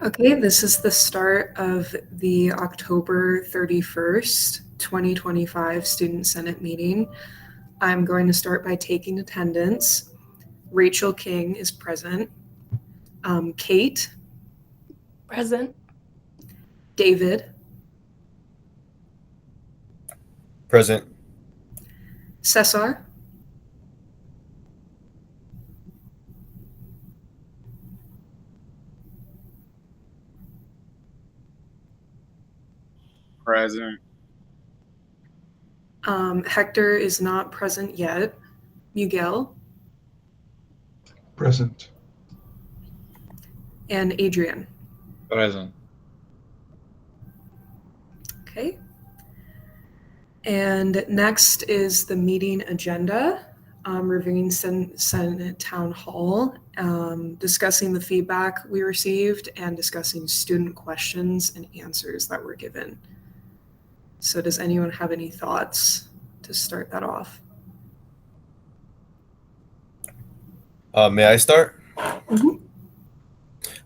Okay, this is the start of the October 31st, 2025 Student Senate meeting. I'm going to start by taking attendance. Rachel King is present. Kate, Present. David, Present. Cesar, Present. Hector is not present yet. Miguel, Present. and Adrian. Present. Okay. And next is the meeting agenda, reviewing Senate Town Hall, discussing the feedback we received, and discussing student questions and answers that were given. So does anyone have any thoughts to start that off? May I start? Mhm.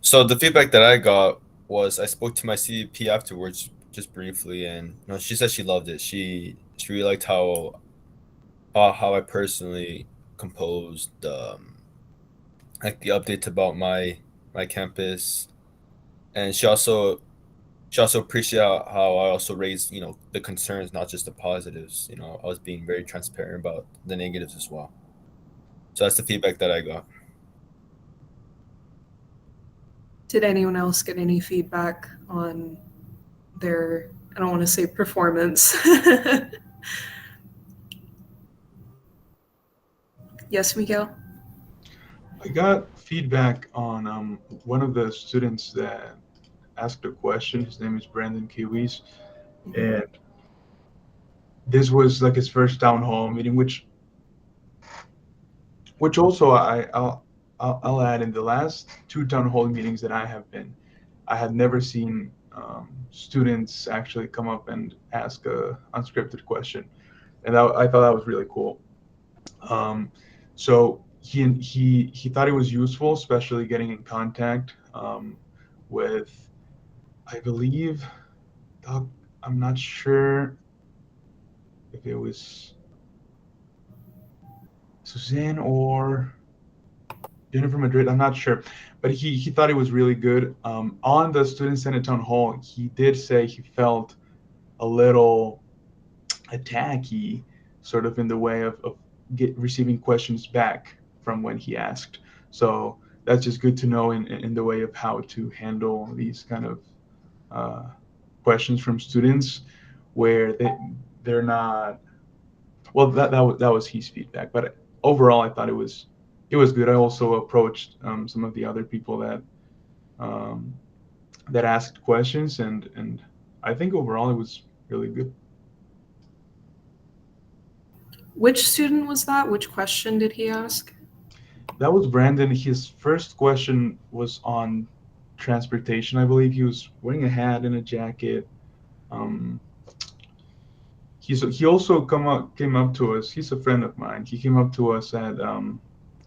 So the feedback that I got was I spoke to my CVP afterwards, just briefly, and she said she loved it. She really liked how I personally composed like the updates about my campus, and she also appreciated how I also raised the concerns, not just the positives. I was being very transparent about the negatives as well. So that's the feedback that I got. Did anyone else get any feedback on their, I don't want to say performance? Yes, Miguel? I got feedback on one of the students that asked a question. His name is Brandon Kiwis, and this was like his first town hall meeting, which also I'll add, in the last two town hall meetings that I have been, I had never seen students actually come up and ask a unscripted question, and I thought that was really cool. Um, so he thought it was useful, especially getting in contact with, I believe, Doc, I'm not sure if it was Suzanne or Jennifer Madrid. I'm not sure, but he thought it was really good. On the Student Senate Town Hall, he did say he felt a little attacky, sort of in the way of receiving questions back from when he asked. So that's just good to know in the way of how to handle these kind of uh, questions from students where they're not, well, that was his feedback, but overall I thought it was good. I also approached some of the other people um, that asked questions, and I think overall it was really good. Which student was that? Which question did he ask? That was Brandon. His first question was on transportation. I believe he was wearing a hat and a jacket. Um, he also came up to us. He's a friend of mine. He came up to us at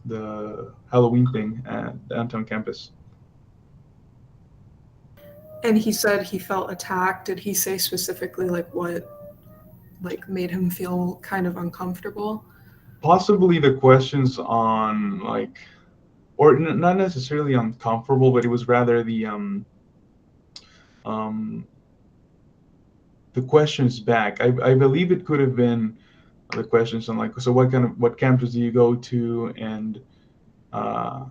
the Halloween thing at downtown campus. And he said he felt attacked. Did he say specifically like what made him feel kind of uncomfortable? Possibly the questions on like, or not necessarily uncomfortable, but it was rather um, the questions back. I believe it could have been the questions on like, so what campus do you go to, and uh,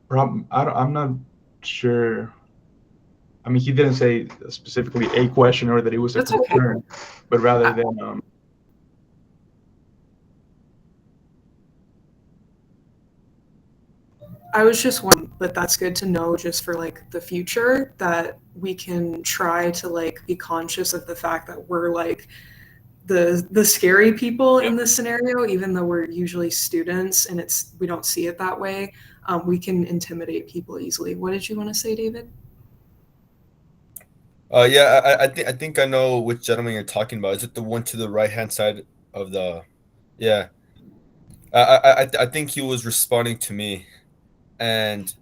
I'm not sure. I mean, he didn't say specifically a question or that it was a That's okay. concern, but rather I, than I was just wondering, but that's good to know just for like the future that we can try to like be conscious of the fact that we're like the scary people in this scenario, even though we're usually students and we don't see it that way. We can intimidate people easily. What did you want to say, David? Yeah, I think I know which gentleman you're talking about. Is it the one to the right hand side of the? Yeah, I think he was responding to me, and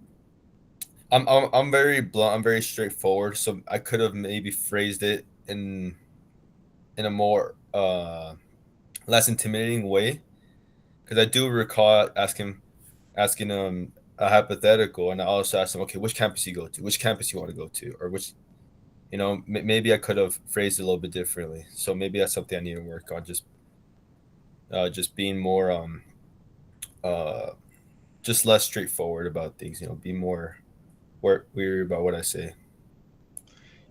I'm very blunt. I'm very straightforward. So I could have maybe phrased it in a more less intimidating way, because I do recall asking a hypothetical, and I also asked him, okay, which campus you go to, which campus you want to go to, or which, maybe I could have phrased it a little bit differently. So maybe that's something I need to work on. Just being more uh just less straightforward about things. Be more weird about what I say.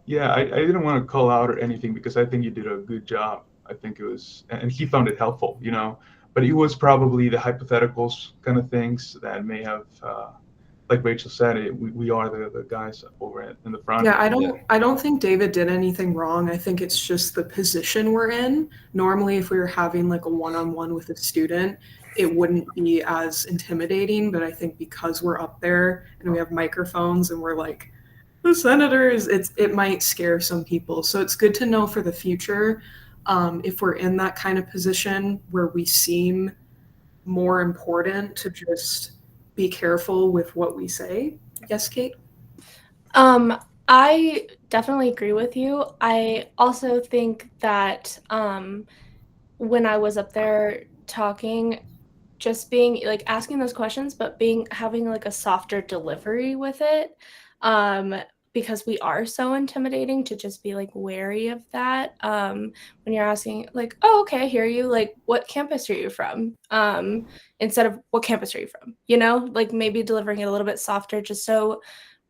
Yeah, I didn't want to call out or anything because I think you did a good job. I think it was, and he found it helpful, but it was probably the hypotheticals kind of things that may have, like Rachel said, we are the guys over in the front. Yeah, Yeah. I don't think David did anything wrong. I think it's just the position we're in. Normally, if we were having like a one-on-one with a student, it wouldn't be as intimidating. But I think because we're up there and we have microphones and we're like the senators, it might scare some people. So it's good to know for the future, if we're in that kind of position where we seem more important, to just be careful with what we say. Yes, Kate? I definitely agree with you. I also think that when I was up there talking, just being like asking those questions, but having like a softer delivery with it, because we are so intimidating, to just be like wary of that. When you're asking like, oh, okay, I hear you, like, what campus are you from, instead of what campus are you from, like maybe delivering it a little bit softer, just so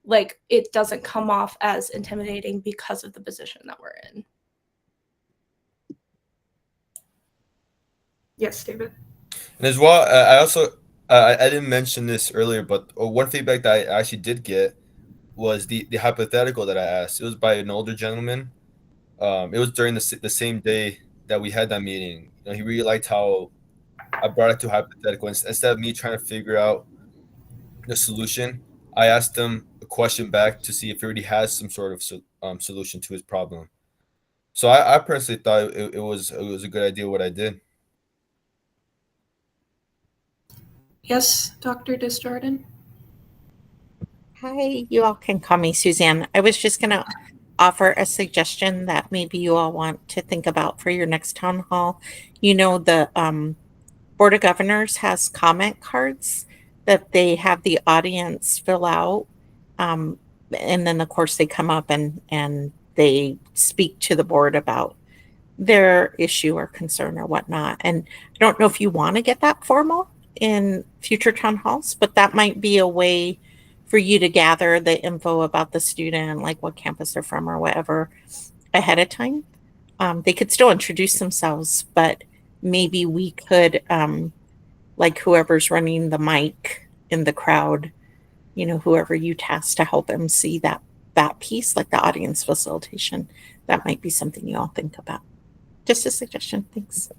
like it doesn't come off as intimidating because of the position that we're in. Yes, David. And as well, I also I didn't mention this earlier, but one feedback that I actually did get was the hypothetical that I asked. It was by an older gentleman. It was during the same day that we had that meeting. He really liked how I brought it to hypothetical. Instead of me trying to figure out the solution, I asked him a question back to see if he already has some sort of solution to his problem. So I personally thought it was a good idea what I did. Yes, Dr. Desjardins? Hi, you all can call me Suzanne. I was just going to offer a suggestion that maybe you all want to think about for your next town hall. The Board of Governors has comment cards that they have the audience fill out. And then, of course, they come up and they speak to the board about their issue or concern or whatnot. And I don't know if you want to get that formal in future town halls, but that might be a way for you to gather the info about the student, like what campus they're from or whatever, ahead of time. They could still introduce themselves, but maybe we could, like whoever's running the mic in the crowd, whoever you task to help MC that piece, like the audience facilitation, that might be something you all think about. Just a suggestion. Thanks.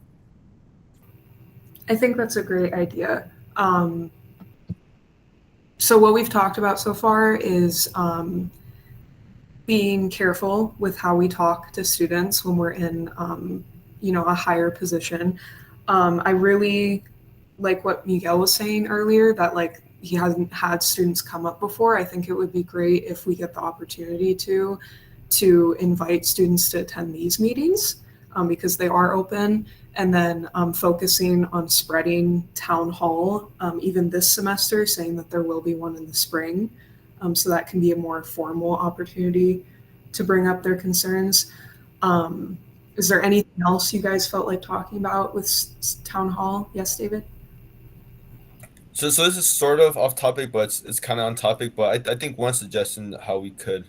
I think that's a great idea. So what we've talked about so far is being careful with how we talk to students when we're in, a higher position. I really like what Miguel was saying earlier, that like he hasn't had students come up before. I think it would be great if we get the opportunity to invite students to attend these meetings, because they are open, and then focusing on spreading town hall, even this semester, saying that there will be one in the spring, so that can be a more formal opportunity to bring up their concerns. Is there anything else you guys felt like talking about with town hall? Yes, David? So this is sort of off topic, but it's kind of on topic. But I think one suggestion how we could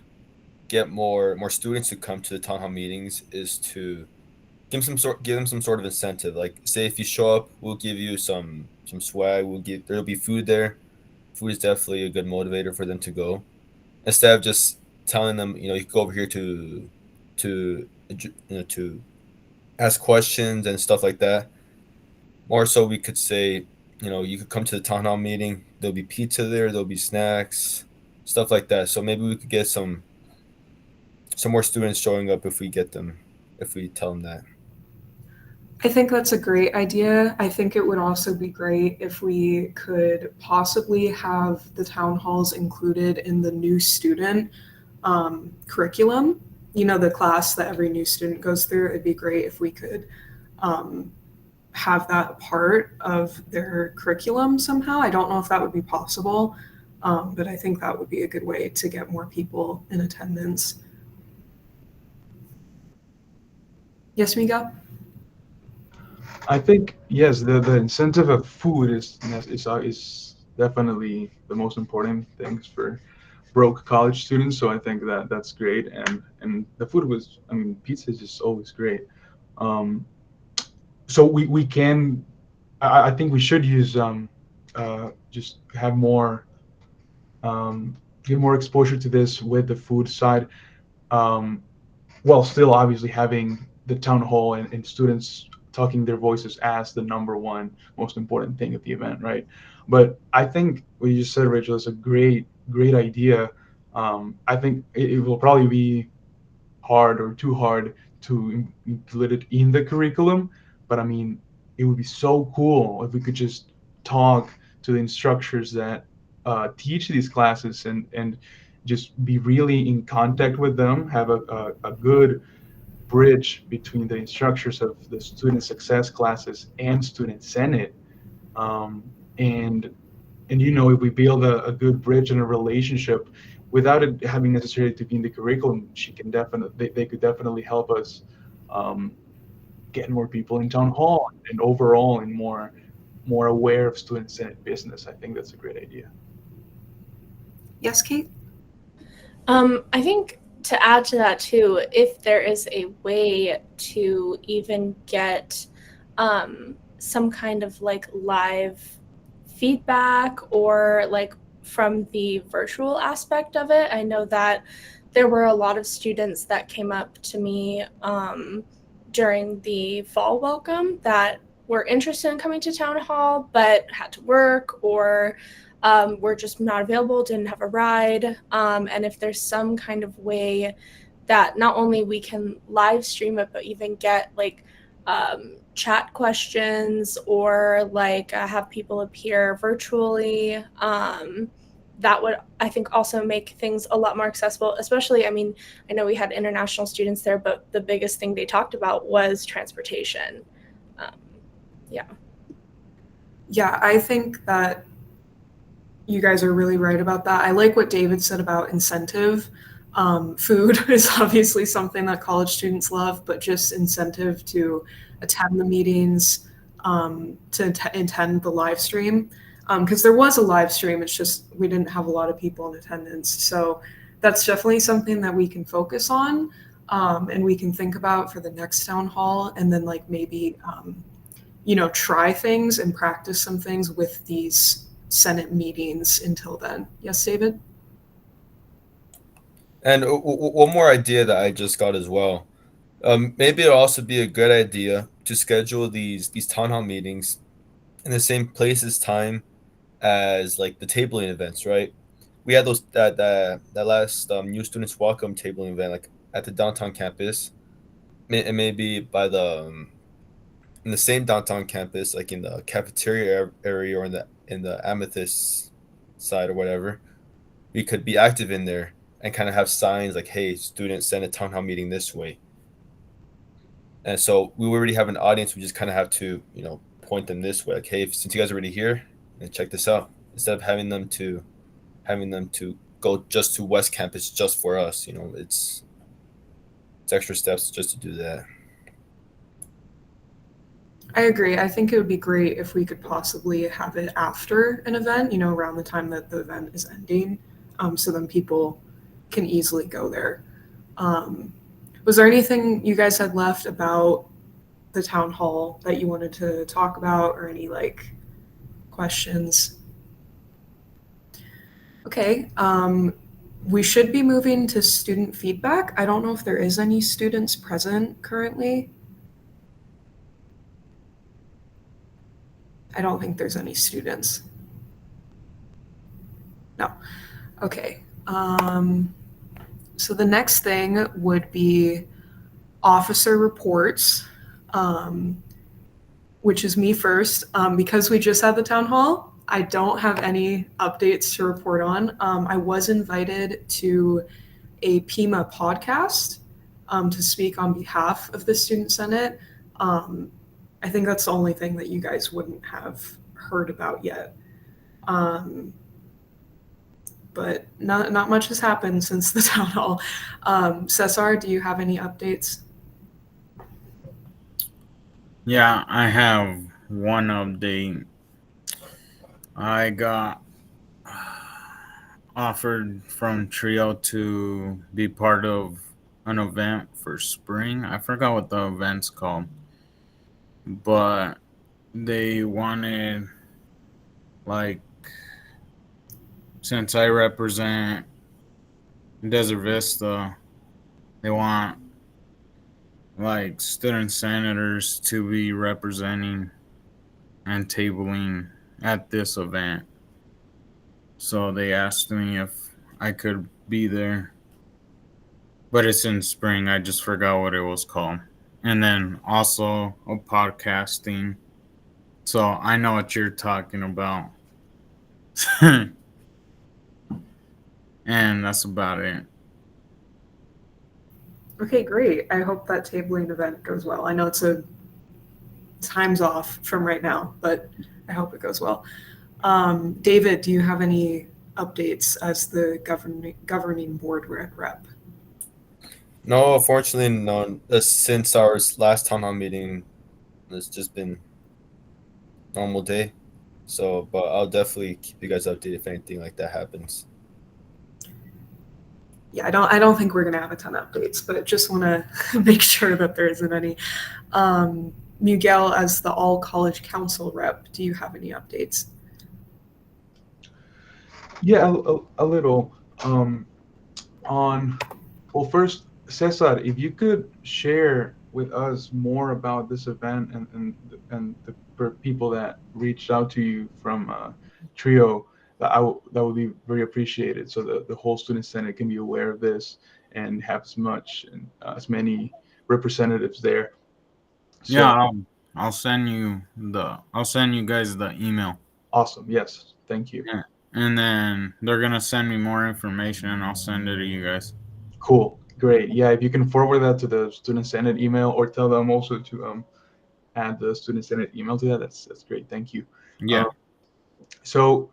get more students to come to the town hall meetings is to give them some sort of incentive. Like, say if you show up, we'll give you some swag. There'll be food there. Food is definitely a good motivator for them to go. Instead of just telling them, you can go over here to ask questions and stuff like that. More so, we could say, you could come to the town hall meeting. There'll be pizza there. There'll be snacks, stuff like that. So maybe we could get some more students showing up if we tell them that. I think that's a great idea. I think it would also be great if we could possibly have the town halls included in the new student curriculum. You know, the class that every new student goes through. It'd be great if we could have that a part of their curriculum somehow. I don't know if that would be possible, but I think that would be a good way to get more people in attendance. Yes, Miguel? I think yes, the incentive of food is definitely the most important things for broke college students. So I think that that's great, and the food was, I mean, pizza is just always great. Um, so we can, I think we should use just have more give more exposure to this with the food side. Um, while still obviously having the town hall and students talking their voices as the number one most important thing at the event, right? But I think what you just said, Rachel, is a great idea. I think it will probably be hard or too hard to include it in the curriculum, but I mean, it would be so cool if we could just talk to the instructors that teach these classes and just be really in contact with them, have a good bridge between the instructors of the student success classes and student senate, um, and if we build a good bridge and a relationship without it having necessarily to be in the curriculum, they could definitely help us um, get more people in town hall and overall and more aware of student senate business. I think that's a great idea. Yes, Kate? I think to add to that too, if there is a way to even get some kind of like live feedback or like from the virtual aspect of it. I know that there were a lot of students that came up to me during the fall welcome that were interested in coming to town hall but had to work or were just not available, didn't have a ride. And if there's some kind of way that not only we can live stream it, but even get like chat questions or like have people appear virtually, that would, I think, also make things a lot more accessible. Especially, I mean, I know we had international students there, but the biggest thing they talked about was transportation. Yeah, I think that you guys are really right about that. I like what David said about incentive. Food is obviously something that college students love, but just incentive to attend the meetings, attend the live stream. Because there was a live stream, it's just we didn't have a lot of people in attendance. So that's definitely something that we can focus on, and we can think about for the next town hall, and then like maybe try things and practice some things with these Senate meetings until then. Yes, David? And one more idea that I just got as well. Maybe it'll also be a good idea to schedule these town hall meetings in the same place time as like the tabling events, right? We had those that last new students welcome tabling event like at the downtown campus, and maybe by the in the same downtown campus, like in the cafeteria area or in the amethyst side or whatever. We could be active in there and kind of have signs like, "Hey, students, send a town hall meeting this way." And so we already have an audience. We just kind of have to, point them this way. Like, hey, since you guys are already here, check this out. Instead of having them to go just to West Campus just for us, it's extra steps just to do that. I agree. I think it would be great if we could possibly have it after an event, around the time that the event is ending, so then people can easily go there. Was there anything you guys had left about the town hall that you wanted to talk about, or any like questions? Okay. We should be moving to student feedback. I don't know if there is any students present currently. I don't think there's any students. No. Okay. So the next thing would be officer reports. which is me first. Because we just had the town hall, I don't have any updates to report on. I was invited to a Pima podcast to speak on behalf of the Student Senate. I think that's the only thing that you guys wouldn't have heard about yet. But not much has happened since the town hall. Cesar, do you have any updates? Yeah, I have one update. I got offered from Trio to be part of an event for spring. I forgot what the event's called, but they wanted, like, since I represent Desert Vista, they want like student senators to be representing and tabling at this event. So they asked me if I could be there. But it's in spring. I just forgot what it was called. And then also a podcasting. So I know what you're talking about. And that's about it. Okay, great. I hope that tabling event goes well. I know time's off from right now, but I hope it goes well. David, do you have any updates as the governing board rep? No, unfortunately, none. Since our last town hall meeting, it's just been normal day. So, but I'll definitely keep you guys updated if anything like that happens. Yeah, I don't think we're gonna have a ton of updates, but just want to make sure that there isn't any. Miguel, as the all college council rep, do you have any updates? Yeah, a little. Well, first, Cesar, if you could share with us more about this event and the people that reached out to you from Trio, that would be very appreciated. So the whole Student Senate can be aware of this and have as many representatives there. So, Yeah, I'll send you guys the email. Awesome. Yes. Thank you. Yeah. And then they're gonna send me more information and I'll send it to you guys. Cool. Great. Yeah, if you can forward that to the Student Senate email or tell them also to add the Student Senate email to that, that's great. Thank you. Yeah. So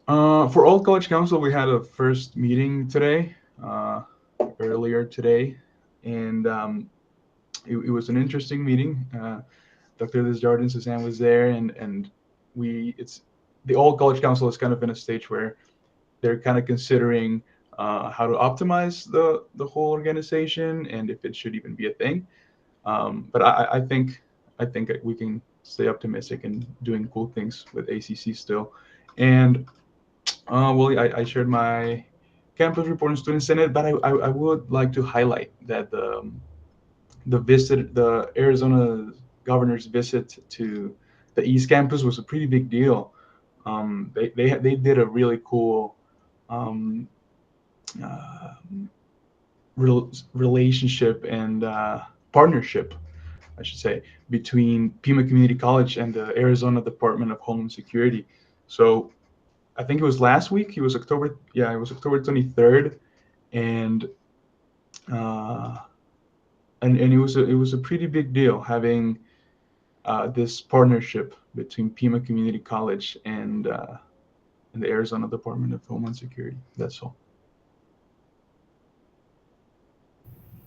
for All College Council, we had a first meeting today, earlier today, and it was an interesting meeting. Dr. Desjardins Suzanne was there, and the All College Council is kind of in a stage where they're kind of considering how to optimize the whole organization and if it should even be a thing. But I think we can stay optimistic and doing cool things with ACC still. And well, I shared my campus report in Student Senate, but I would like to highlight that the Arizona governor's visit to the East Campus was a pretty big deal. They did a really cool relationship and partnership, I should say, between Pima Community College and the Arizona Department of Homeland Security. So I think it was last week. It was October 23rd, and it was a pretty big deal having this partnership between Pima Community College and the Arizona Department of Homeland Security. That's all.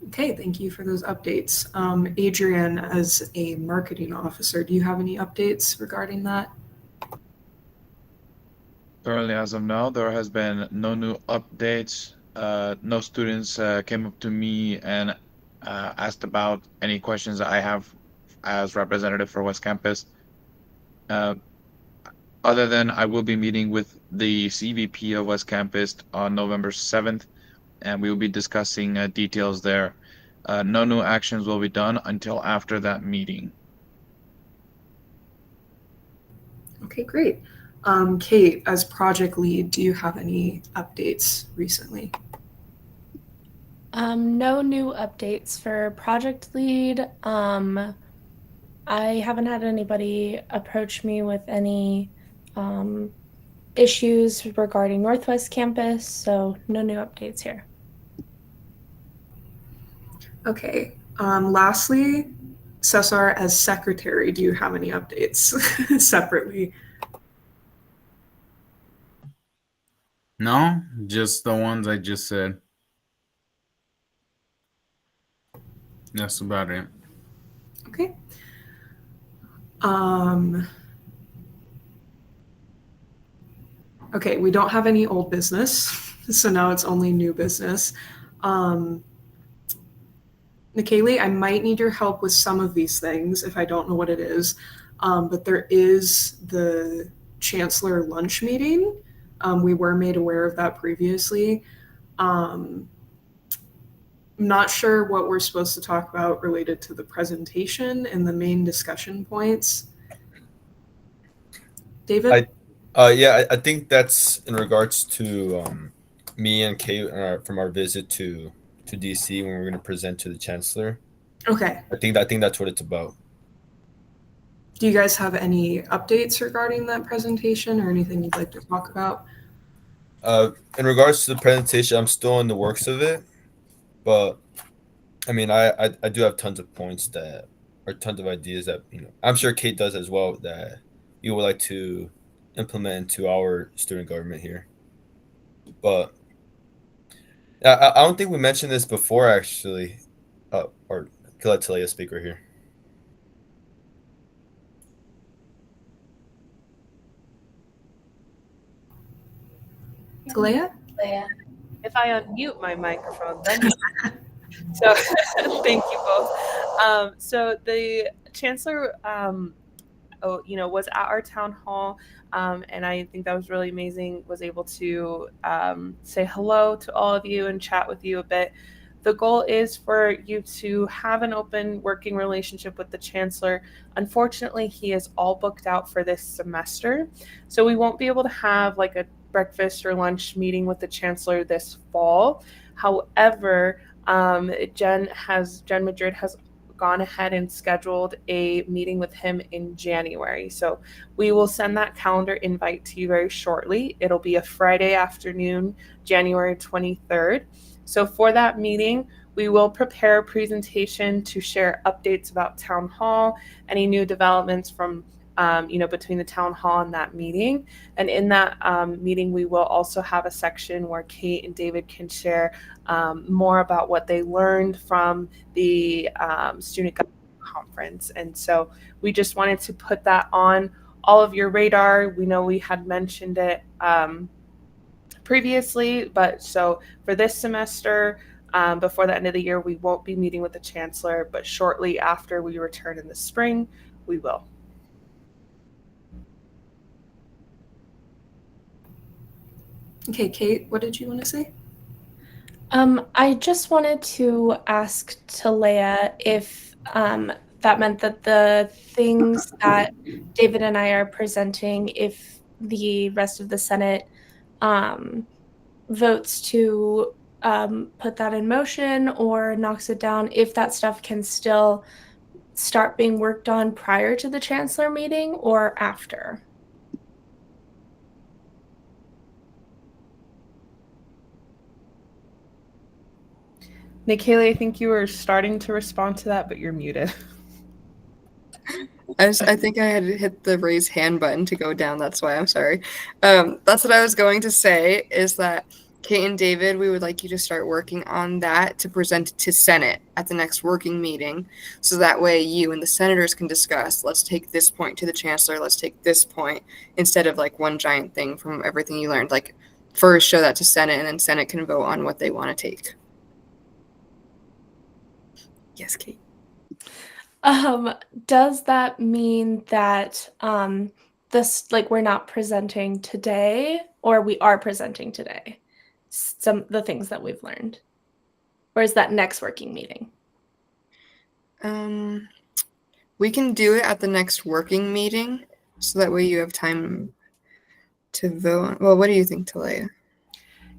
Okay, thank you for those updates. Adrian, as a marketing officer, do you have any updates regarding that? Currently, as of now, there has been no new updates. No students came up to me and asked about any questions that I have as representative for West Campus. Other than I will be meeting with the CVP of West Campus on November 7th, and we will be discussing details there. No new actions will be done until after that meeting. Okay, great. Kate, as project lead, do you have any updates recently? No new updates for project lead. I haven't had anybody approach me with any issues regarding Northwest Campus, so no new updates here. Okay. Lastly, Cesar, as secretary, do you have any updates separately? No, just the ones I just said. That's about it. Okay. Okay, we don't have any old business, so now it's only new business. Nikaylee, I might need your help with some of these things if I don't know what it is. But there is the Chancellor lunch meeting. We were made aware of that previously. I'm not sure what we're supposed to talk about related to the presentation and the main discussion points. David? I think that's in regards to me and Kate from our visit to DC when we're going to present to the Chancellor. Okay. I think that's what it's about. Do you guys have any updates regarding that presentation or anything you'd like to talk about? In regards to the presentation, I'm still in the works of it, but I mean, I do have tons of points that are tons of ideas that I'm sure Kate does as well that you would like to implement into our student government here. But I don't think we mentioned this before, actually. Or could let Talia speak right here. Talia? If I unmute my microphone, then so thank you both. So the Chancellor, was at our town hall, and I think that was really amazing. Was able to say hello to all of you and chat with you a bit. The goal is for you to have an open working relationship with the Chancellor. Unfortunately, he is all booked out for this semester, so we won't be able to have like a breakfast or lunch meeting with the Chancellor this fall. However, Jen Madrid has gone ahead and scheduled a meeting with him in January. So we will send that calendar invite to you very shortly. It'll be a Friday afternoon, January 23rd. So for that meeting, we will prepare a presentation to share updates about Town Hall, any new developments from between the Town Hall and that meeting. And in that meeting, we will also have a section where Kate and David can share more about what they learned from the student government conference. And so we just wanted to put that on all of your radar. We know we had mentioned it previously, but so for this semester, before the end of the year, we won't be meeting with the Chancellor, but shortly after we return in the spring, we will. Okay, Kate, what did you want to say? I just wanted to ask Talia if that meant that the things that David and I are presenting, if the rest of the Senate votes to put that in motion or knocks it down, if that stuff can still start being worked on prior to the Chancellor meeting or after. Nikaylee, I think you were starting to respond to that, but you're muted. I think I had to hit the raise hand button to go down. That's why I'm sorry. That's what I was going to say is that Kate and David, we would like you to start working on that to present to Senate at the next working meeting. So that way you and the senators can discuss, let's take this point to the Chancellor, let's take this point, instead of like one giant thing from everything you learned. Like first show that to Senate and then Senate can vote on what they want to take. Yes, Kate. Does that mean that this, like, we're not presenting today, or we are presenting today some the things that we've learned, or is that next working meeting? We can do it at the next working meeting, so that way you have time to vote. Well, what do you think, Talia?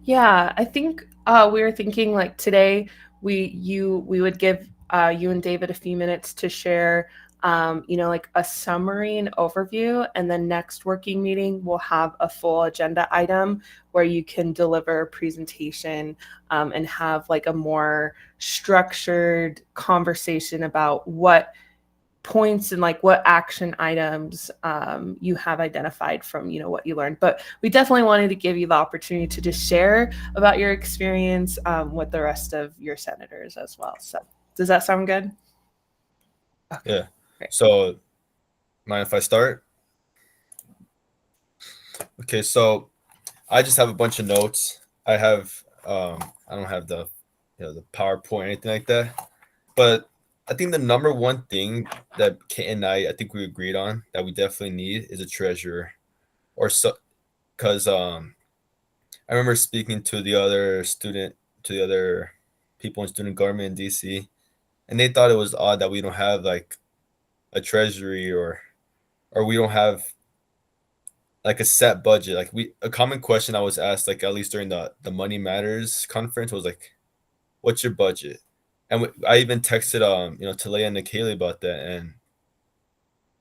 Yeah, I think we were thinking like today we would give you and David a few minutes to share like a summary and overview, and then next working meeting we'll have a full agenda item where you can deliver a presentation and have like a more structured conversation about what points and like what action items you have identified from what you learned. But we definitely wanted to give you the opportunity to just share about your experience with the rest of your senators as well. So does that sound good? Okay. Yeah. Great. So, mind if I start? Okay, so I just have a bunch of notes. I don't have the the PowerPoint or anything like that. But I think the number one thing that Kate and I think we agreed on that we definitely need is a treasurer, or so, because I remember speaking to the other people in student government in DC, and they thought it was odd that we don't have like a treasury, or we don't have like a set budget. Like a common question I was asked, like at least during the Money Matters conference, was like, "What's your budget?" And I even texted Talia and Nikayla about that, and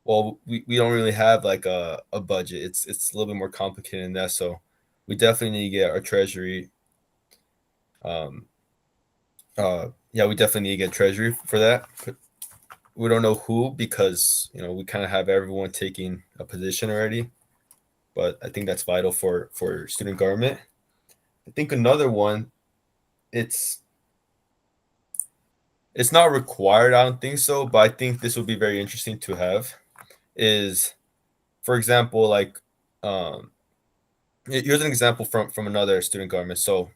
well, we don't really have like a budget. It's a little bit more complicated than that. So we definitely need to get our treasury. Yeah, we definitely need to get treasury for that. We don't know who, because we kind of have everyone taking a position already, but I think that's vital for student government. I think another one, it's not required, I don't think so, but I think this would be very interesting to have, is, for example, like here's an example from another student government. So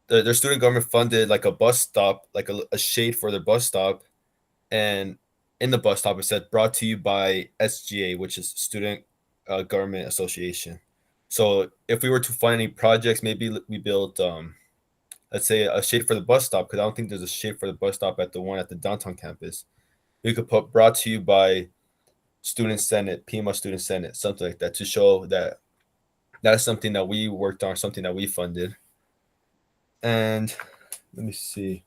their student government funded like a bus stop, like a shade for their bus stop, and in the bus stop it said, "Brought to you by SGA," which is Student Government Association. So if we were to fund any projects, maybe we build let's say a shade for the bus stop, because I don't think there's a shade for the bus stop at the one at the downtown campus. We could put "Brought to you by Student Senate, Pima Student Senate," something like that, to show that that's something that we worked on, something that we funded. And let me see.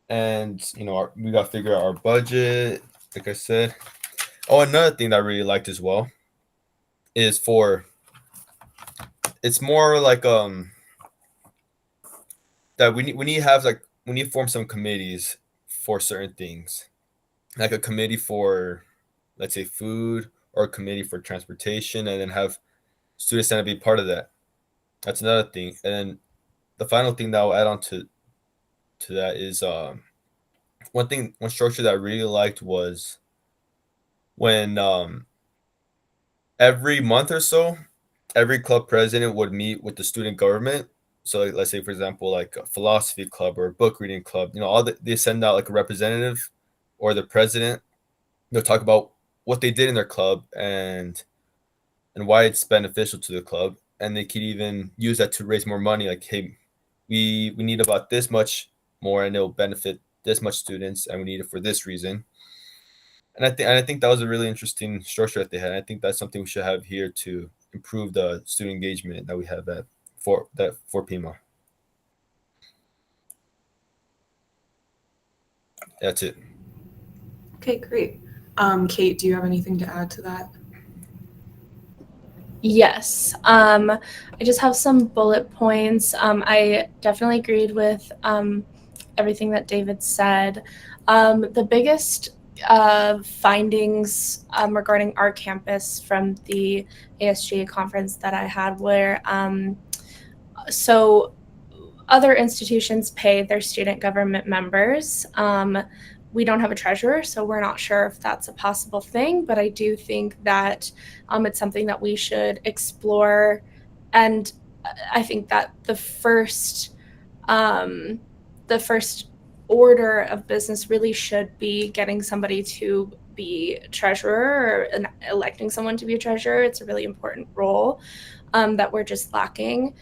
And we got to figure out our budget, like I said. Oh, another thing that I really liked as well is it's more like that we need to have, like, we need to form some committees for certain things, like a committee for, let's say, food, or a committee for transportation, and then have Student Senate be part of that. That's another thing. And then the final thing that I'll add on to that is one structure that I really liked was when every month or so, every club president would meet with the student government. So like, let's say, for example, like a philosophy club or a book reading club, they send out like a representative or the president. They'll talk about what they did in their club and why it's beneficial to the club. And they could even use that to raise more money. Like, hey, we need about this much more, and it'll benefit this much students, and we need it for this reason. And I think that was a really interesting structure that they had. I think that's something we should have here to improve the student engagement that we have for Pima. That's it. Okay, great. Kate, do you have anything to add to that? Yes. I just have some bullet points. I definitely agreed with everything that David said. The biggest findings regarding our campus from the ASGA conference that I had were so other institutions pay their student government members. We don't have a treasurer, so we're not sure if that's a possible thing, but I do think that it's something that we should explore. And I think that the first order of business really should be getting somebody to be treasurer, or electing someone to be a treasurer. It's a really important role that we're just lacking.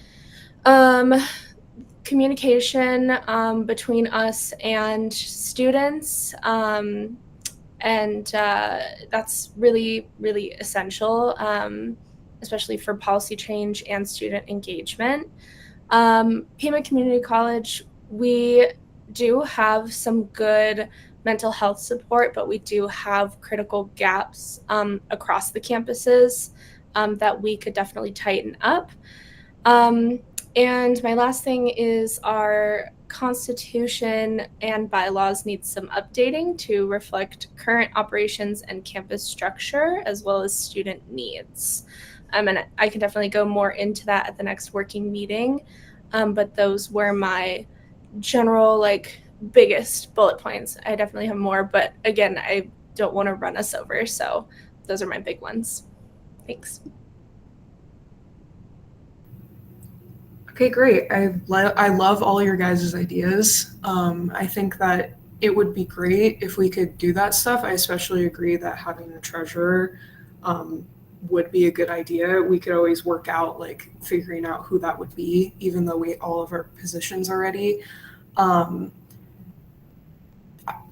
Communication between us and students, and that's really, really essential, especially for policy change and student engagement. Pima Community College, we do have some good mental health support, but we do have critical gaps across the campuses that we could definitely tighten up. And my last thing is our constitution and bylaws need some updating to reflect current operations and campus structure, as well as student needs. And I can definitely go more into that at the next working meeting. But those were my general, like, biggest bullet points. I definitely have more, but again, I don't want to run us over. So those are my big ones. Thanks. Okay, great. I love all your guys' ideas. I think that it would be great if we could do that stuff. I especially agree that having a treasurer would be a good idea. We could always work out like figuring out who that would be, even though we all of our positions already.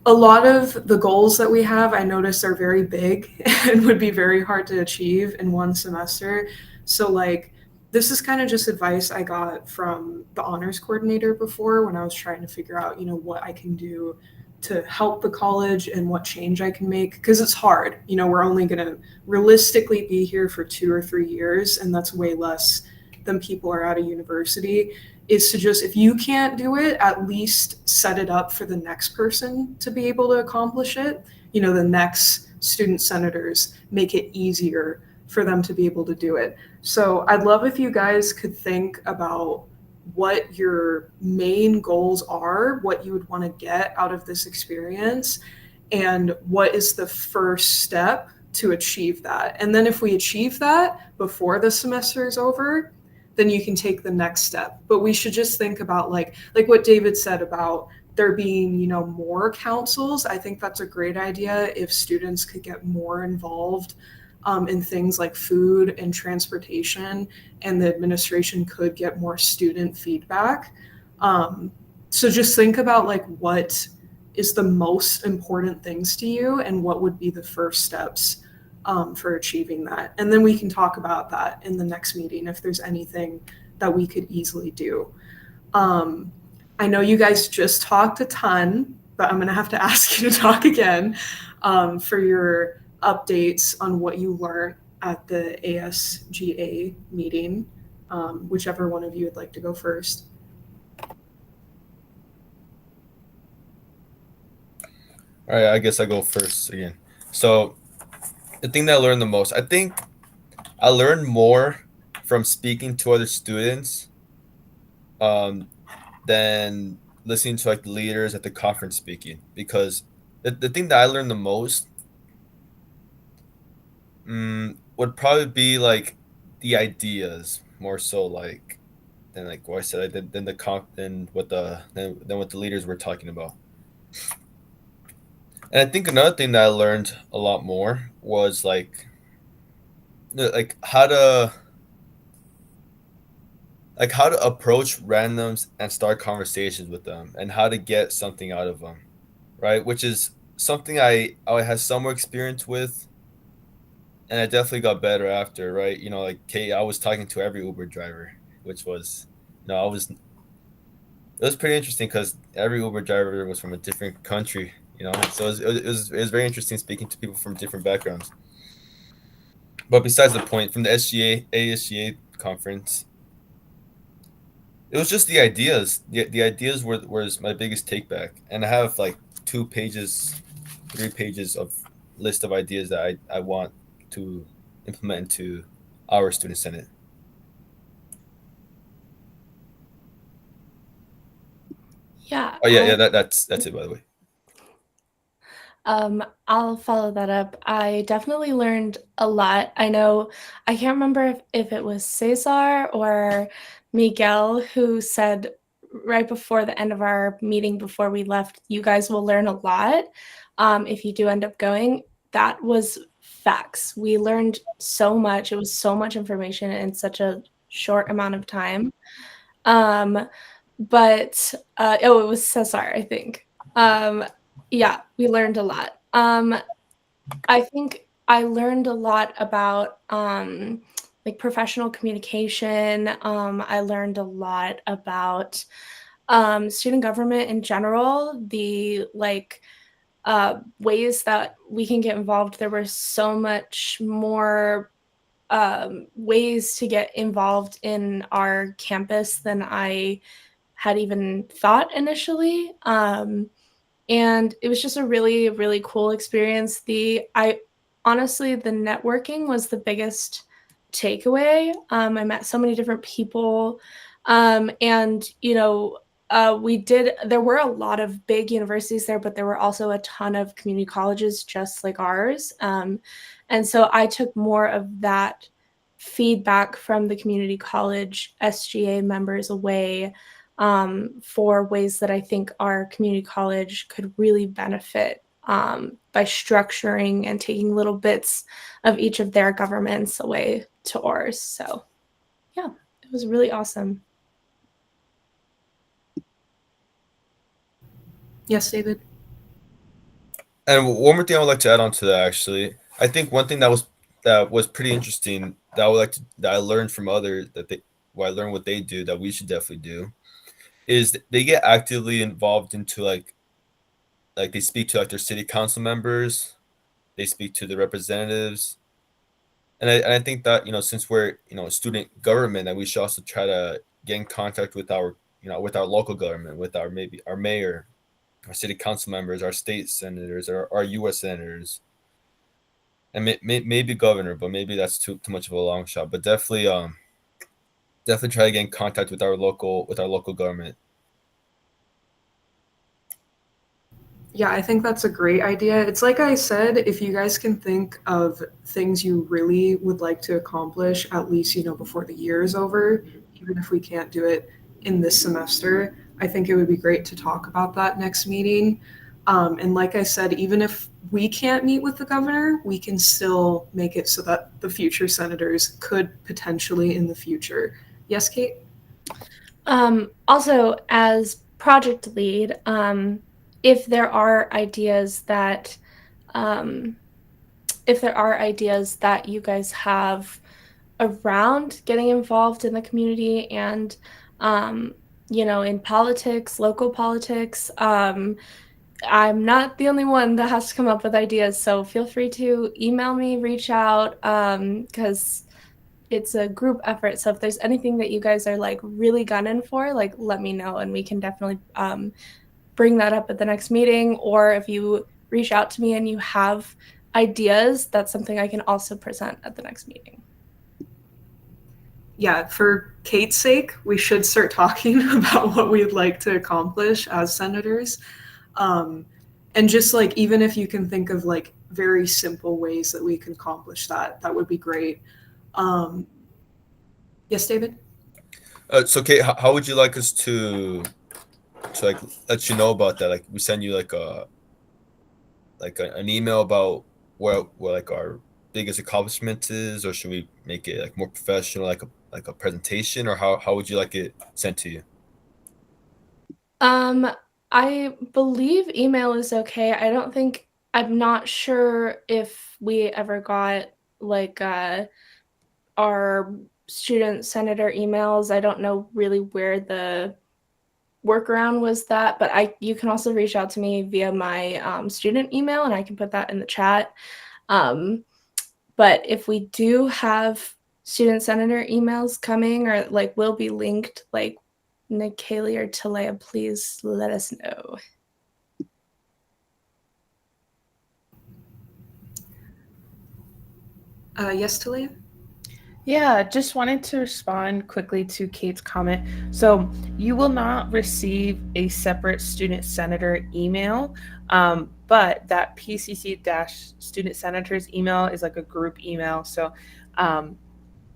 A lot of the goals that we have, I notice, are very big and would be very hard to achieve in one semester. So like, this is kind of just advice I got from the honors coordinator before when I was trying to figure out, what I can do to help the college and what change I can make. Because it's hard. We're only going to realistically be here for 2 or 3 years, and that's way less than people are out of university. Is to just, if you can't do it, at least set it up for the next person to be able to accomplish it. The next student senators, make it easier for them to be able to do it. So I'd love if you guys could think about what your main goals are, what you would want to get out of this experience, and what is the first step to achieve that. And then if we achieve that before the semester is over, then you can take the next step. But we should just think about like what David said about there being, more councils. I think that's a great idea if students could get more involved in things like food and transportation, and the administration could get more student feedback. So just think about like what is the most important things to you and what would be the first steps for achieving that. And then we can talk about that in the next meeting if there's anything that we could easily do. I know you guys just talked a ton, but I'm going to have to ask you to talk again for your updates on what you learned at the ASGA meeting, whichever one of you would like to go first. All right, I guess I go first again. So the thing that I learned the most, I think I learned more from speaking to other students than listening to like the leaders at the conference speaking, because the thing that I learned the most would probably be like the ideas more so like than like what I said than what the leaders were talking about. And I think another thing that I learned a lot more was like how to approach randoms and start conversations with them and how to get something out of them, right? Which is something I had some more experience with, and I definitely got better after, right? Like I was talking to every Uber driver, which was, it was pretty interesting because every Uber driver was from a different country, so it was very interesting speaking to people from different backgrounds. But besides the point, from the ASGA conference, it was just the ideas. The ideas was my biggest take back, and I have like 3 pages of list of ideas that I want to implement into our student senate. Yeah. Oh yeah, that's it, by the way. I'll follow that up. I definitely learned a lot. I know I can't remember if it was Cesar or Miguel who said right before the end of our meeting, before we left, you guys will learn a lot if you do end up going. That was facts. We learned so much. It was so much information in such a short amount of time. But it was Cesar, I think. Yeah, we learned a lot. I think I learned a lot about like professional communication. I learned a lot about student government in general, the like ways that we can get involved. There were so much more ways to get involved in our campus than I had even thought initially. And it was just a really, really cool experience. Honestly, the networking was the biggest takeaway. I met so many different people. And, there were a lot of big universities there, but there were also a ton of community colleges just like ours. And so I took more of that feedback from the community college SGA members away for ways that I think our community college could really benefit by structuring and taking little bits of each of their governments away to ours. So, yeah, it was really awesome. Yes, David. And one more thing I would like to add on to that, actually, I think one thing that was pretty interesting that I learned from others I learned what they do that we should definitely do is they get actively involved into like they speak to like their city council members, they speak to the representatives, and I think that since we're student government, that we should also try to get in contact with our with our local government, with maybe our mayor, our city council members, our state senators, our U.S. senators, and maybe governor, but maybe that's too much of a long shot. But definitely try to get in contact with our local government. Yeah, I think that's a great idea. It's like I said, if you guys can think of things you really would like to accomplish, at least, before the year is over, even if we can't do it in this semester, I think it would be great to talk about that next meeting. And like I said, even if we can't meet with the governor, we can still make it so that the future senators could potentially in the future. Yes, Kate? Also, as project lead, if there are ideas that you guys have around getting involved in the community and in politics, local politics, I'm not the only one that has to come up with ideas, so feel free to email me, reach out, because it's a group effort. So if there's anything that you guys are like really gunning for, like let me know and we can definitely bring that up at the next meeting. Or if you reach out to me and you have ideas, that's something I can also present at the next meeting. Yeah, for Kate's sake, we should start talking about what we'd like to accomplish as senators. And just like, even if you can think of like very simple ways that we can accomplish that, that would be great. Yes, David? So Kate, how would you like us to like let you know about that? Like we send you like an email about what like our biggest accomplishment is, or should we make it like more professional, like a presentation, or how would you like it sent to you? I believe email is okay. I'm not sure if we ever got like our student senator emails. I don't know really where the workaround was that, but you can also reach out to me via my student email and I can put that in the chat. But if we do have student senator emails coming or like will be linked, like Nick, Kaylee, or Talea, please let us know. Yes, Talea? Yeah, just wanted to respond quickly to Kate's comment. So you will not receive a separate student senator email, but that PCC-student senators email is like a group email. So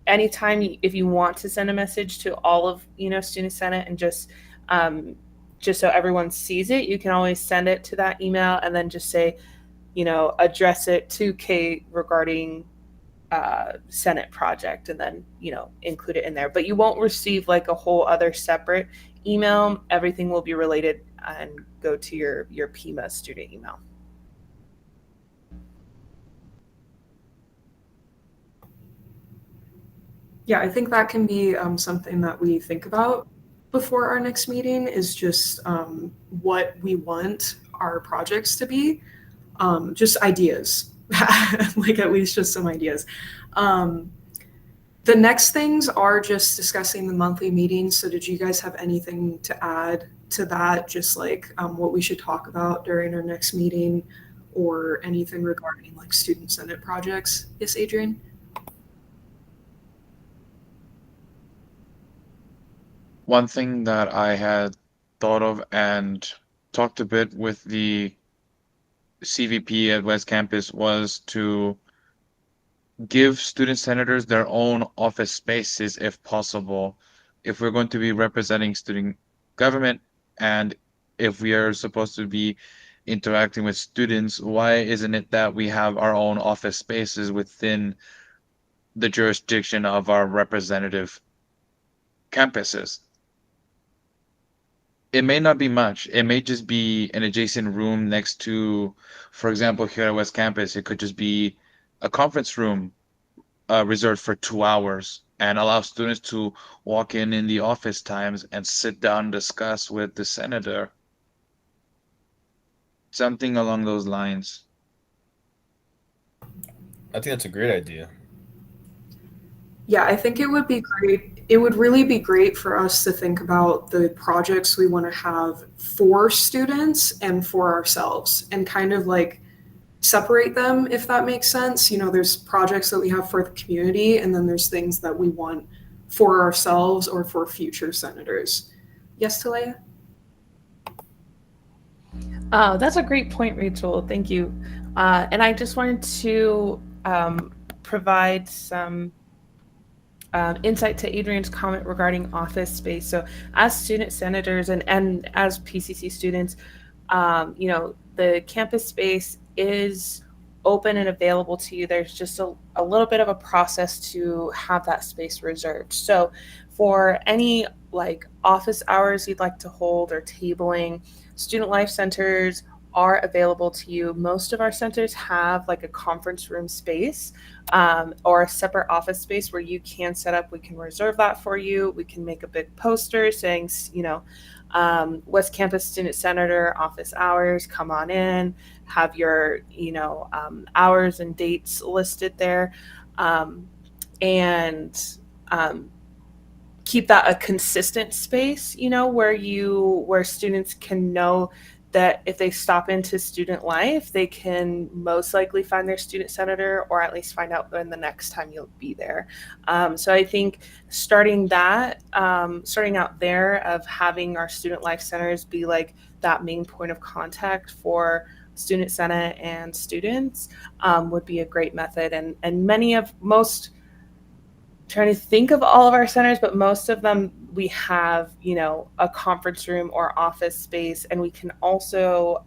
anytime if you want to send a message to all of student senate and just so everyone sees it, you can always send it to that email and then just say, address it to Kate regarding Senate project, and then include it in there. But you won't receive like a whole other separate email. Everything will be related and go to your Pima student email. Yeah, I think that can be something that we think about before our next meeting, is just what we want our projects to be. just ideas, like at least just some ideas. The next things are just discussing the monthly meetings. So did you guys have anything to add to that? Just like what we should talk about during our next meeting, or anything regarding like student senate projects? Yes, Adrian? One thing that I had thought of and talked a bit with the CVP at West Campus was to give student senators their own office spaces if possible. If we're going to be representing student government and if we are supposed to be interacting with students, why isn't it that we have our own office spaces within the jurisdiction of our representative campuses? It may not be much. It may just be an adjacent room next to, for example, here at West Campus, it could just be a conference room reserved for 2 hours and allow students to walk in the office times and sit down and discuss with the senator. Something along those lines. I think that's a great idea. Yeah, I think it would be great. It would really be great for us to think about the projects we want to have for students and for ourselves, and kind of like separate them, if that makes sense. You know, there's projects that we have for the community, and then there's things that we want for ourselves or for future senators. Yes, Talaya? That's a great point, Rachel. Thank you. And I just wanted to provide some insight to Adrian's comment regarding office space. So as student senators and as PCC students, you know, the campus space is open and available to you. There's just a little bit of a process to have that space reserved. So for any like office hours you'd like to hold or tabling, student life centers are available to you. Most of our centers have like a conference room space or a separate office space where you can set up. We can reserve that for you. We can make a big poster saying, you know, West Campus Student Senator office hours, come on in, have your, you know, hours and dates listed there, and keep that a consistent space, you know, where students can know that if they stop into student life, they can most likely find their student senator, or at least find out when the next time you'll be there. So I think starting out there of having our student life centers be like that main point of contact for student senate and students would be a great method. And trying to think of all of our centers, but most of them we have, you know, a conference room or office space, and we can also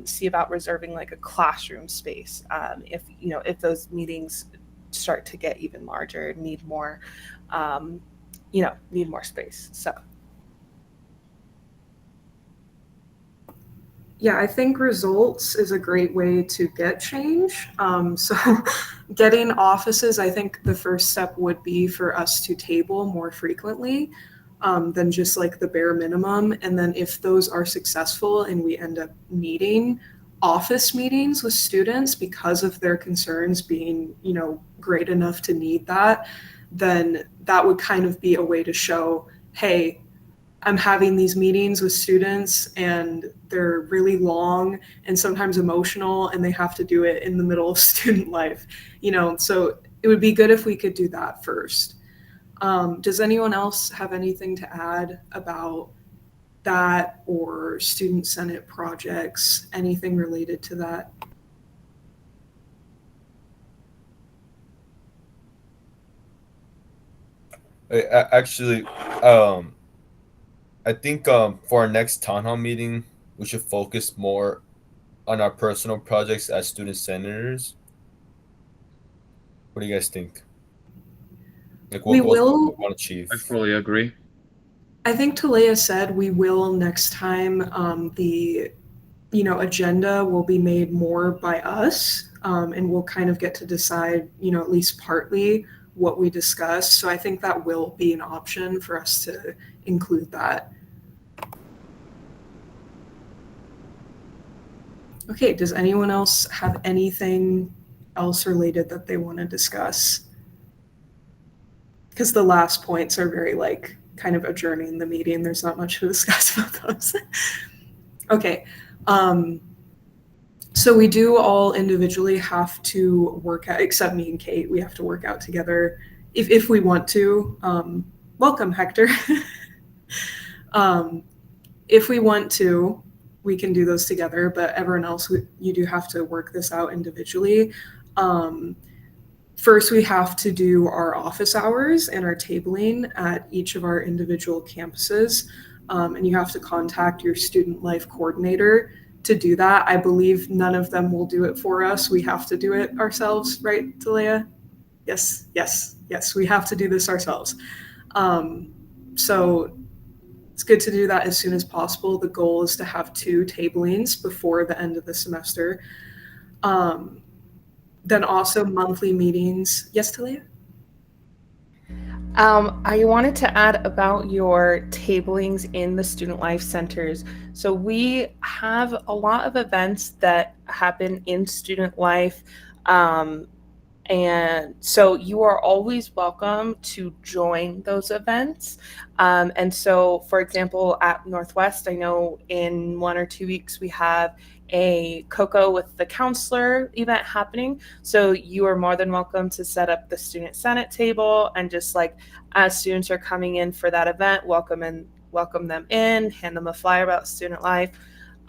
see about reserving like a classroom space if those meetings start to get even larger, need more space. So. Yeah, I think results is a great way to get change. So getting offices, I think the first step would be for us to table more frequently than just like the bare minimum. And then if those are successful and we end up needing office meetings with students because of their concerns being, you know, great enough to need that, then that would kind of be a way to show, hey, I'm having these meetings with students and they're really long and sometimes emotional, and they have to do it in the middle of student life, you know, so it would be good if we could do that first. Does anyone else have anything to add about that or student senate projects, anything related to that? Actually, I think for our next town hall meeting, we should focus more on our personal projects as student senators. What do you guys think? Like, what goals do we want to achieve? I fully agree. I think Talaya said we will next time. The agenda will be made more by us, and we'll kind of get to decide, you know, at least partly what we discuss. So I think that will be an option for us to include that. Okay, does anyone else have anything else related that they want to discuss? Because the last points are very like kind of adjourning the meeting. There's not much to discuss about those. Okay. So we do all individually have to work out, except me and Kate, we have to work out together if we want to. Welcome, Hector. If we want to, we can do those together, but everyone else, you do have to work this out individually. First, we have to do our office hours and our tabling at each of our individual campuses, and you have to contact your student life coordinator to do that. I believe none of them will do it for us. We have to do it ourselves, right, Talia? Yes, yes, yes, we have to do this ourselves. So it's good to do that as soon as possible. The goal is to have 2 tablings before the end of the semester. Then also monthly meetings. Yes, Talia? I wanted to add about your tablings in the student life centers. So we have a lot of events that happen in student life. And so you are always welcome to join those events. And so, for example, at Northwest, I know in 1 or 2 weeks we have a Cocoa with the Counselor event happening. So you are more than welcome to set up the Student Senate table and just like as students are coming in for that event, welcome them in, hand them a flyer about student life.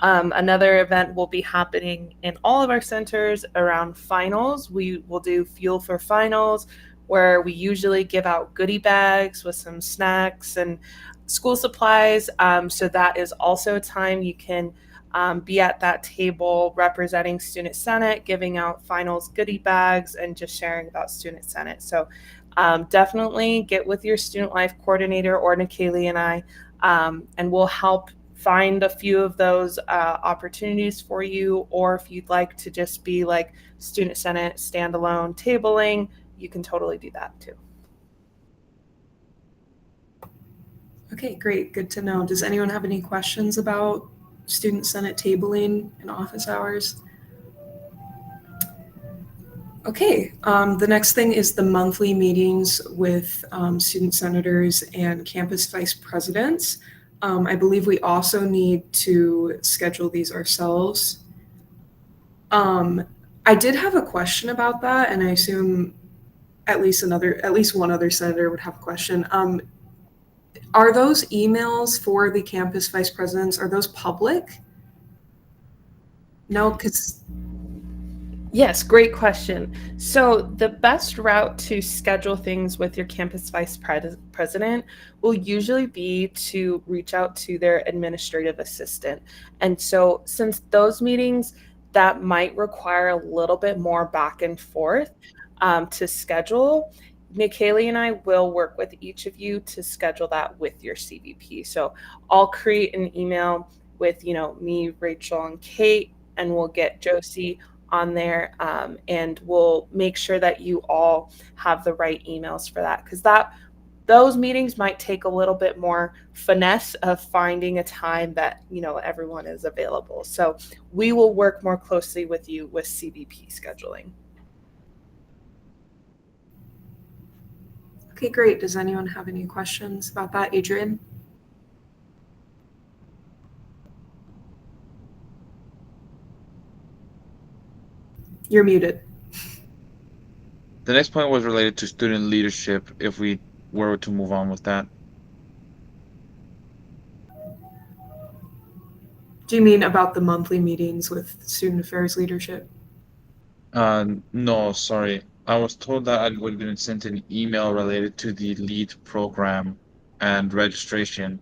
Another event will be happening in all of our centers around finals. We will do Fuel for Finals, where we usually give out goodie bags with some snacks and school supplies. So that is also a time you can be at that table representing Student Senate, giving out finals goodie bags, and just sharing about Student Senate. So definitely get with your student life coordinator or Nikaylee and I, and we'll help find a few of those opportunities for you. Or if you'd like to just be like Student Senate standalone tabling, you can totally do that too. Okay, great. Good to know. Does anyone have any questions about Student Senate tabling and office hours? Okay, the next thing is the monthly meetings with student senators and campus vice presidents. I believe we also need to schedule these ourselves. I did have a question about that, and I assume at least one other senator would have a question. Are those emails for the campus vice presidents, are those public? No, because Yes, great question. So the best route to schedule things with your campus vice president will usually be to reach out to their administrative assistant. And so since those meetings, that might require a little bit more back and forth to schedule, Nikaylee and I will work with each of you to schedule that with your CVP. So I'll create an email with, me, Rachel, and Kate, and we'll get Josie on there, and we'll make sure that you all have the right emails for that, because those meetings might take a little bit more finesse of finding a time that everyone is available. So we will work more closely with you with CVP scheduling. okay, great. Does anyone have any questions about that? Adrian? You're muted. The next point was related to student leadership, if we were to move on with that. Do you mean about the monthly meetings with student affairs leadership? No, sorry. I was told that I would be sent an email related to the LEAD program and registration.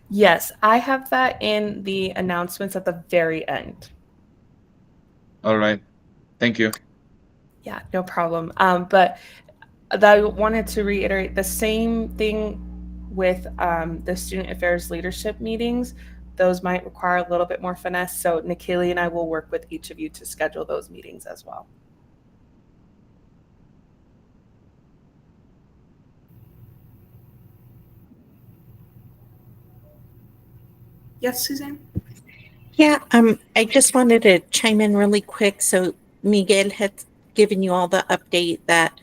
Yes, I have that in the announcements at the very end. All right. Thank you. Yeah, no problem. But I wanted to reiterate the same thing with the student affairs leadership meetings. Those might require a little bit more finesse. So Nikaylee and I will work with each of you to schedule those meetings as well. Yes, Suzanne? Yeah, I just wanted to chime in really quick. So Miguel had given you all the update that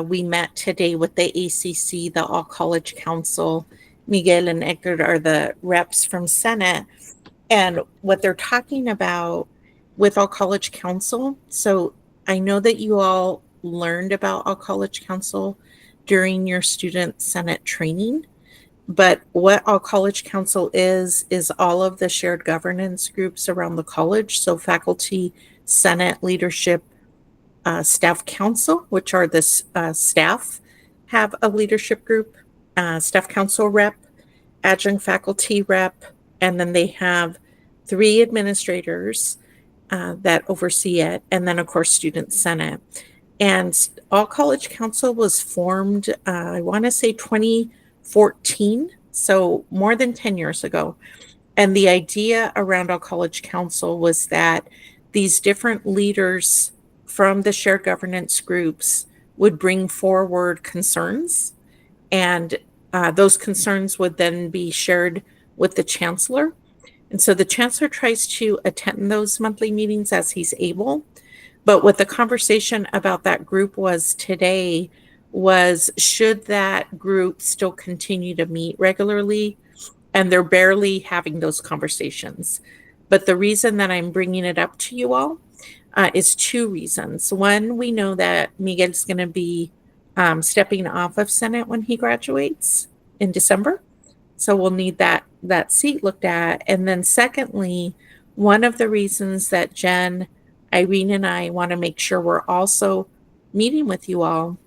we met today with the ACC, the All College Council. Miguel and Edgar are the reps from Senate, and what they're talking about with All College Council. So I know that you all learned about All College Council during your Student Senate training. But what All College Council is all of the shared governance groups around the college. So faculty, Senate, leadership, staff council, which are the staff, have a leadership group, staff council rep, adjunct faculty rep, and then they have 3 administrators that oversee it, and then, of course, Student Senate. And All College Council was formed, I want to say 2014, so more than 10 years ago. And the idea around All College Council was that these different leaders from the shared governance groups would bring forward concerns, and those concerns would then be shared with the chancellor. And so the chancellor tries to attend those monthly meetings as he's able. But what the conversation about that group was today was, should that group still continue to meet regularly? And they're barely having those conversations. But the reason that I'm bringing it up to you all is 2 reasons. One, we know that Miguel's going to be stepping off of Senate when he graduates in December. So we'll need that seat looked at. And then secondly, one of the reasons that Jen, Irene, and I want to make sure we're also meeting with you all,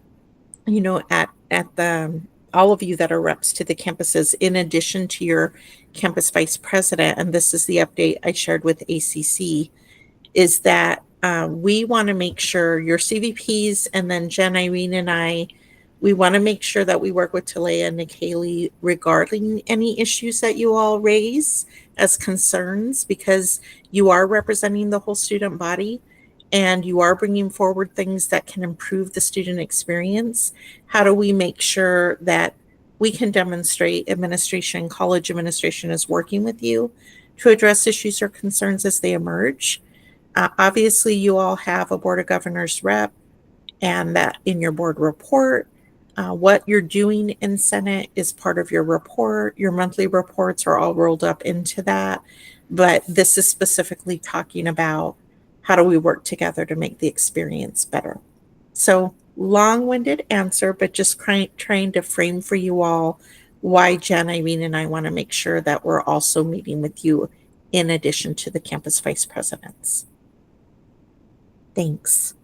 at the all of you that are reps to the campuses, in addition to your campus vice president, and this is the update I shared with ACC, is that we want to make sure your CVPs, and then Jen, Irene, and I, we want to make sure that we work with Talea and Nikaylee regarding any issues that you all raise as concerns, because you are representing the whole student body and you are bringing forward things that can improve the student experience. How do we make sure that we can demonstrate administration, college administration is working with you to address issues or concerns as they emerge? Obviously, you all have a Board of Governors rep, and that in your board report, what you're doing in Senate is part of your report. Your monthly reports are all rolled up into that. But this is specifically talking about how do we work together to make the experience better. So long-winded answer, but just trying to frame for you all why Jen, Irene, and I want to make sure that we're also meeting with you in addition to the campus vice presidents. Thanks.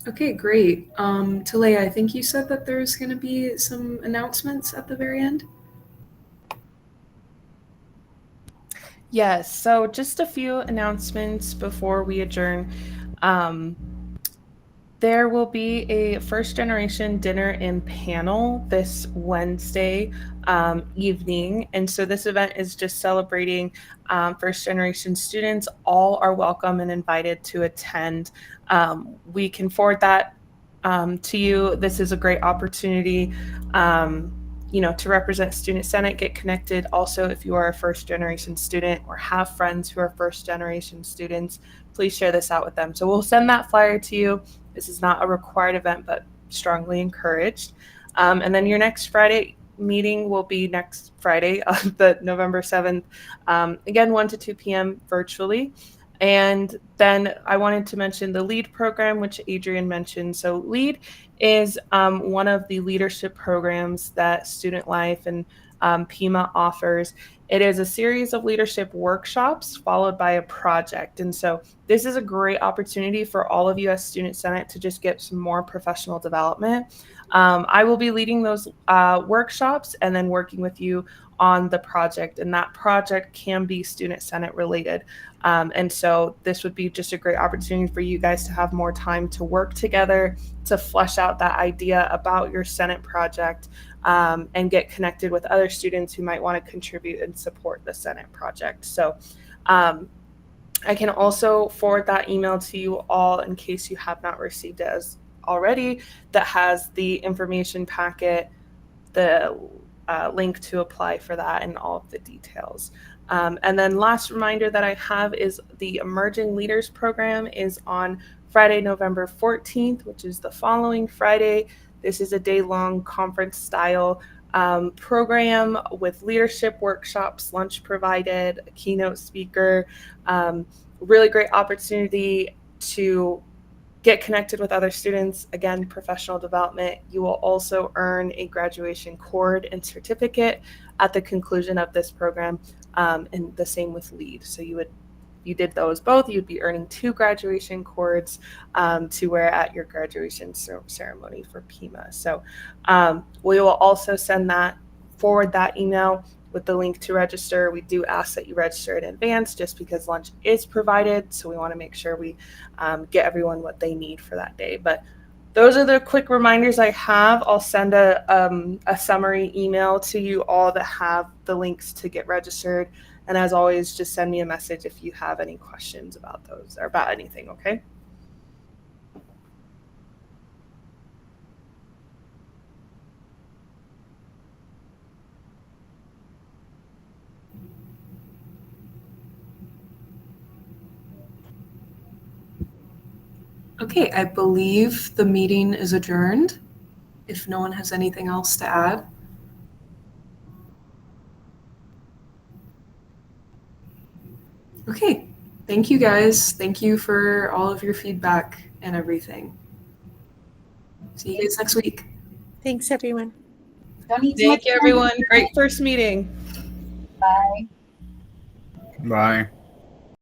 Okay, great. Talea, I think you said that there's going to be some announcements at the very end. Yes, so just a few announcements before we adjourn. There will be a first generation dinner and panel this Wednesday evening. And so this event is just celebrating first generation students. All are welcome and invited to attend. We can forward that to you. This is a great opportunity, to represent Student Senate, get connected. Also, if you are a first generation student or have friends who are first generation students, please share this out with them. So we'll send that flyer to you. This is not a required event, but strongly encouraged. And then your next Friday meeting will be next Friday, the November 7th, again, 1 to 2 p.m. virtually. And then I wanted to mention the LEAD program, which Adrian mentioned. So LEAD is one of the leadership programs that Student Life and Pima offers. It is a series of leadership workshops followed by a project. And so this is a great opportunity for all of you as Student Senate to just get some more professional development. I will be leading those workshops and then working with you on the project, and that project can be Student Senate related. And so this would be just a great opportunity for you guys to have more time to work together, to flesh out that idea about your Senate project, and get connected with other students who might want to contribute and support the Senate project. So I can also forward that email to you all in case you have not received it as already that has the information packet, the link to apply for that, and all of the details. And then last reminder that I have is the Emerging Leaders Program is on Friday, November 14th, which is the following Friday. This is a day-long conference-style program with leadership workshops, lunch provided, a keynote speaker, really great opportunity to get connected with other students. Again, professional development. You will also earn a graduation cord and certificate at the conclusion of this program, and the same with LEAD. So you did those both, you'd be earning 2 graduation cords to wear at your graduation ceremony for Pima. So we will also forward that email with the link to register. We do ask that you register in advance just because lunch is provided. So we want to make sure we get everyone what they need for that day. But those are the quick reminders I have. I'll send a summary email to you all that have the links to get registered. And as always, just send me a message if you have any questions about those or about anything, okay? Okay, I believe the meeting is adjourned. If no one has anything else to add. Okay, thank you guys. Thank you for all of your feedback and everything. See you guys next week. Thanks, everyone. Thank you, everyone. Great first meeting. Bye. Bye.